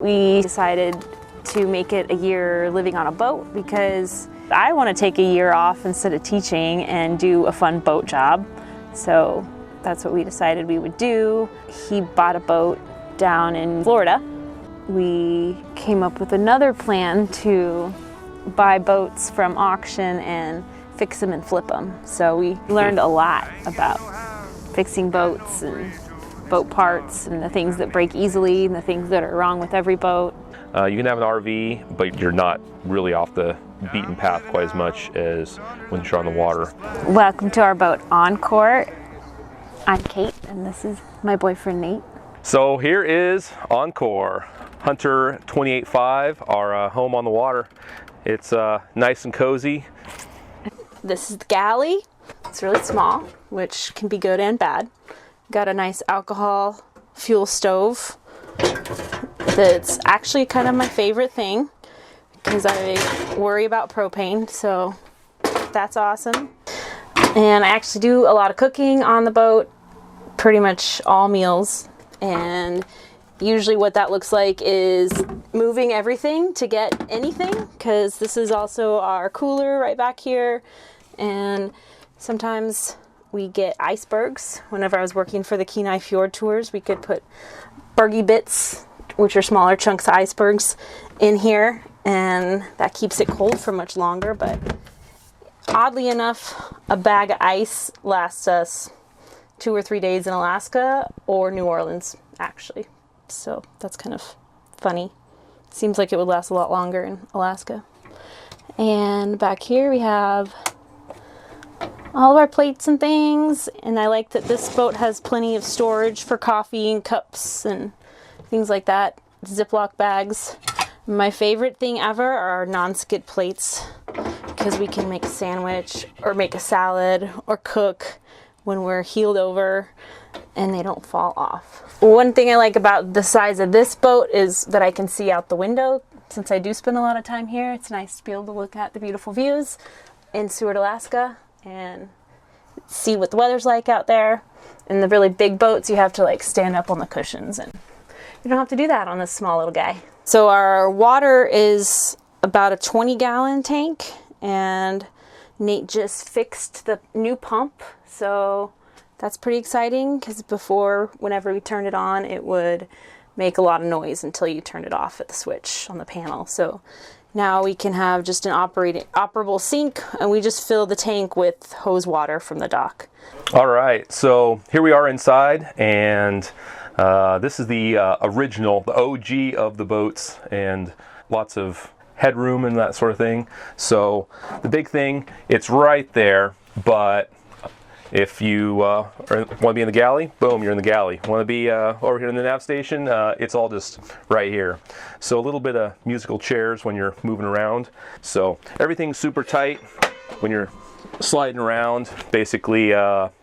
We decided to make it a year living on a boat because I want to take a year off instead of teaching and do a fun boat job. So that's what we decided we would do. He bought a boat down in Florida. We came up with another plan to buy boats from auction and fix them and flip them. So we learned a lot about fixing boats and boat parts and the things that break easily and the things that are wrong with every boat. You can have an RV, but you're not really off the beaten path quite as much as when you're on the water. Welcome to our boat, Encore. I'm Kate, and this is my boyfriend, Nate. So here is Encore, Hunter 28.5, our home on the water. It's nice and cozy. This is the galley. It's really small, which can be good and bad. Got a nice alcohol fuel stove. That's actually kind of my favorite thing because I worry about propane, so that's awesome. And I actually do a lot of cooking on the boat, pretty much all meals. And usually what that looks like is moving everything to get anything, because this is also our cooler right back here. And sometimes we get icebergs. Whenever I was working for the Kenai Fjord tours, we could put bergy bits, which are smaller chunks of icebergs, in here, and that keeps it cold for much longer. But oddly enough, a bag of ice lasts us 2 or 3 days in Alaska or New Orleans, actually. So that's kind of funny. Seems like it would last a lot longer in Alaska. And back here we have all of our plates and things, and I like that this boat has plenty of storage for coffee and cups and things like that. Ziploc bags. My favorite thing ever are non-skid plates, because we can make a sandwich or make a salad or cook when we're heeled over and they don't fall off. One thing I like about the size of this boat is that I can see out the window. Since I do spend a lot of time here, it's nice to be able to look at the beautiful views in Seward, Alaska, and see what the weather's like out there. In the really big boats, you have to like stand up on the cushions, and you don't have to do that on this small little guy. So our water is about a 20-gallon tank, and Nate just fixed the new pump, so that's pretty exciting, because before, whenever we turned it on, it would make a lot of noise until you turned it off at the switch on the panel. So now we can have just an operable sink, and we just fill the tank with hose water from the dock. All right, so here we are inside, and this is the original, the OG of the boats, and lots of headroom and that sort of thing. So the big thing, it's right there, but if you want to be in the galley, boom, you're in the galley. Want to be over here in the nav station, it's all just right here. So a little bit of musical chairs when you're moving around. So everything's super tight when you're sliding around. Basically,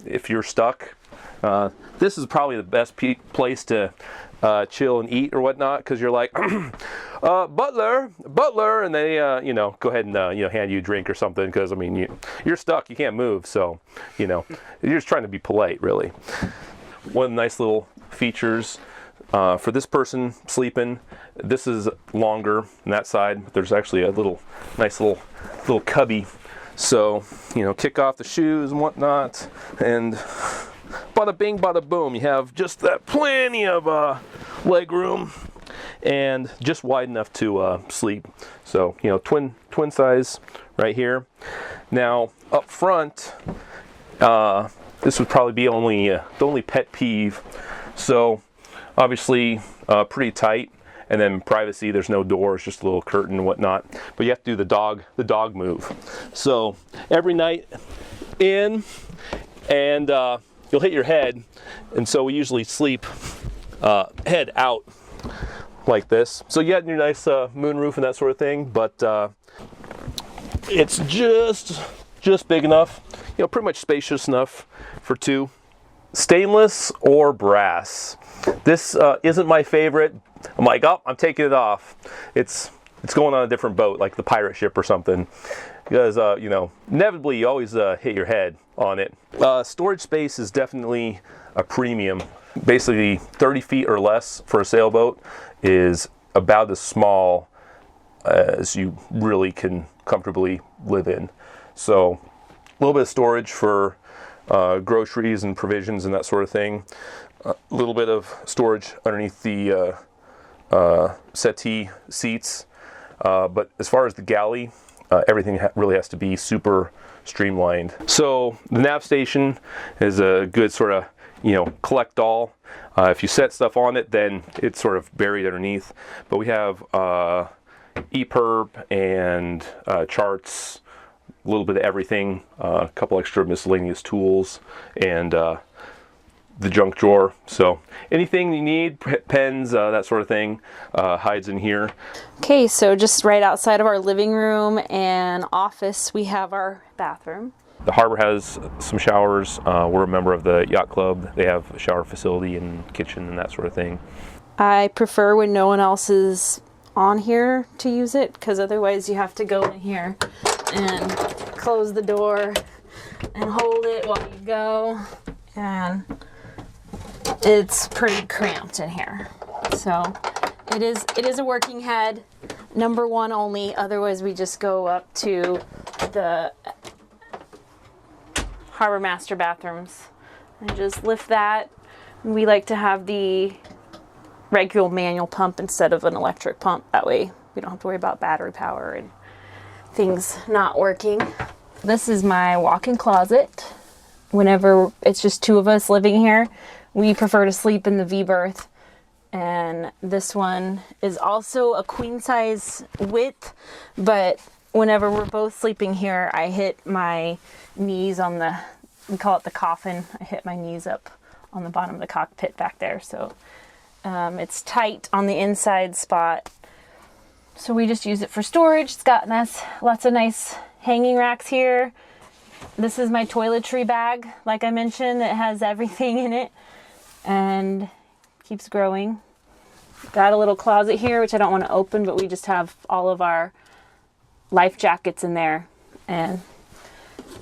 if you're stuck, this is probably the best place to chill and eat or whatnot, because you're like, butler, and they, go ahead and, hand you a drink or something, because, I mean, you're stuck, you can't move, so, you're just trying to be polite, really. One of the nice little features for this person sleeping, this is longer on that side, but there's actually a nice little cubby, so, kick off the shoes and whatnot, and bada bing, bada boom, you have just that plenty of leg room and just wide enough to sleep. So, twin size right here. Now, up front, this would probably be the only pet peeve. So, obviously, pretty tight. And then privacy, there's no doors, just a little curtain and whatnot. But you have to do the dog move. So, every night in, and you'll hit your head, and so we usually sleep head out like this. So you got your nice moonroof and that sort of thing, but it's just big enough, pretty much spacious enough for two. Stainless or brass. This isn't my favorite. I'm like, oh, I'm taking it off. It's going on a different boat, like the pirate ship or something. Because, inevitably you always hit your head on it. Storage space is definitely a premium. Basically 30 feet or less for a sailboat is about as small as you really can comfortably live in. So a little bit of storage for groceries and provisions and that sort of thing. A little bit of storage underneath the settee seats. But as far as the galley, everything really has to be super streamlined. So the nav station is a good sort of, collect all. If you set stuff on it, then it's sort of buried underneath. But we have EPIRB and charts, a little bit of everything, a couple extra miscellaneous tools, and the junk drawer. So anything you need, pens, that sort of thing, hides in here. Okay, so just right outside of our living room and office, we have our bathroom. The harbor has some showers. We're a member of the yacht club. They have a shower facility and kitchen and that sort of thing. I prefer when no one else is on here to use it, because otherwise you have to go in here and close the door and hold it while you go, and it's pretty cramped in here. So it is a working head, number one only. Otherwise we just go up to the harbor master bathrooms and just lift that. We like to have the regular manual pump instead of an electric pump. That way we don't have to worry about battery power and things not working. This is my walk-in closet. Whenever it's just two of us living here, we prefer to sleep in the V-berth. And this one is also a queen size width, but whenever we're both sleeping here, I hit my knees on the, we call it the coffin. I hit my knees up on the bottom of the cockpit back there. So it's tight on the inside spot. So we just use it for storage. It's got lots of nice hanging racks here. This is my toiletry bag. Like I mentioned, it has everything in it and keeps growing. Got a little closet here, which I don't want to open, but we just have all of our life jackets in there. And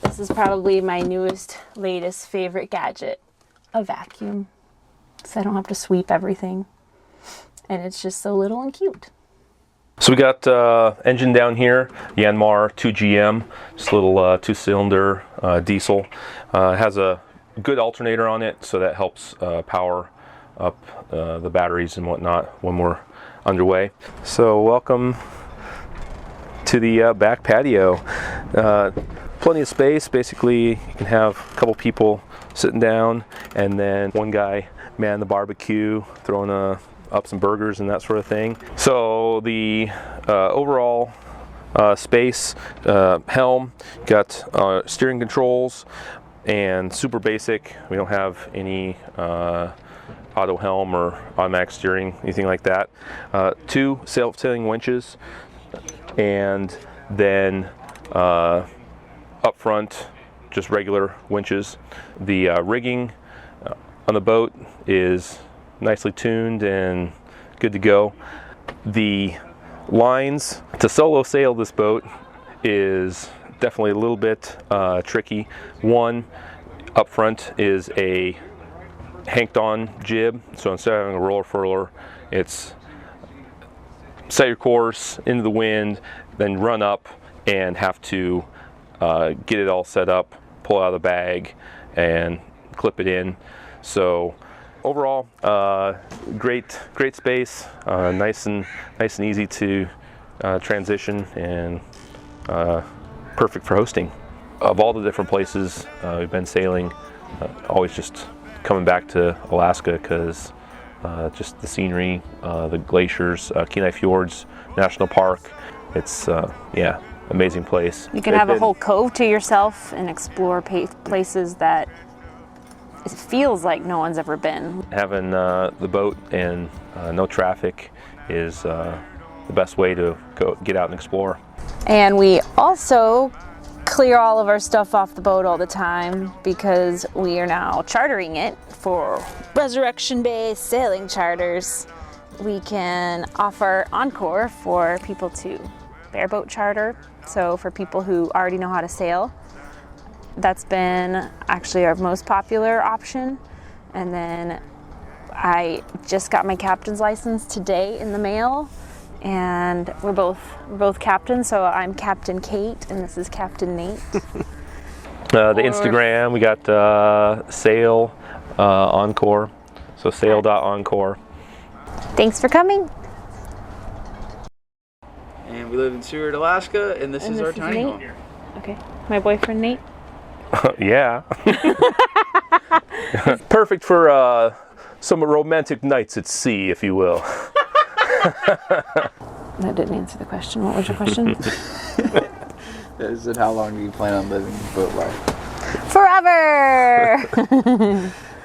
this is probably my newest, latest favorite gadget, a vacuum. So I don't have to sweep everything. And it's just so little and cute. So we got engine down here, Yanmar 2GM, just a little 2-cylinder diesel. It has a good alternator on it, so that helps power up the batteries and whatnot when we're underway. So welcome to the back patio. Plenty of space. Basically, you can have a couple people sitting down, and then one guy man the barbecue, throwing up some burgers and that sort of thing. So the overall space, helm, got steering controls, and super basic. We don't have any auto helm or automatic steering, anything like that. 2 self-tailing winches, and then up front, just regular winches. The rigging on the boat is nicely tuned and good to go. The lines to solo sail this boat is definitely a little bit tricky. One up front is a hanked on jib, so instead of having a roller furler, it's set your course into the wind, then run up and have to get it all set up, pull out of the bag and clip it in. So overall, great space, nice and easy to transition, and perfect for hosting. Of all the different places we've been sailing, always just coming back to Alaska because just the scenery, the glaciers, Kenai Fjords National Park. It's amazing place. You can have a whole cove to yourself and explore places that it feels like no one's ever been. Having the boat and no traffic is the best way to get out and explore. And we also clear all of our stuff off the boat all the time because we are now chartering it for Resurrection Bay sailing charters. We can offer Encore for people to bareboat charter. So for people who already know how to sail, that's been actually our most popular option. And then I just got my captain's license today in the mail. and we're both captains. So I'm Captain Kate, and this is Captain Nate. The Instagram, we got Sail Encore, so sail.encore. Thanks for coming. And we live in Seward, Alaska, and this is our tiny home. Okay, my boyfriend Nate. Yeah. Perfect for some romantic nights at sea, if you will. That didn't answer the question. What was your question? Is it how long do you plan on living boat life? Forever!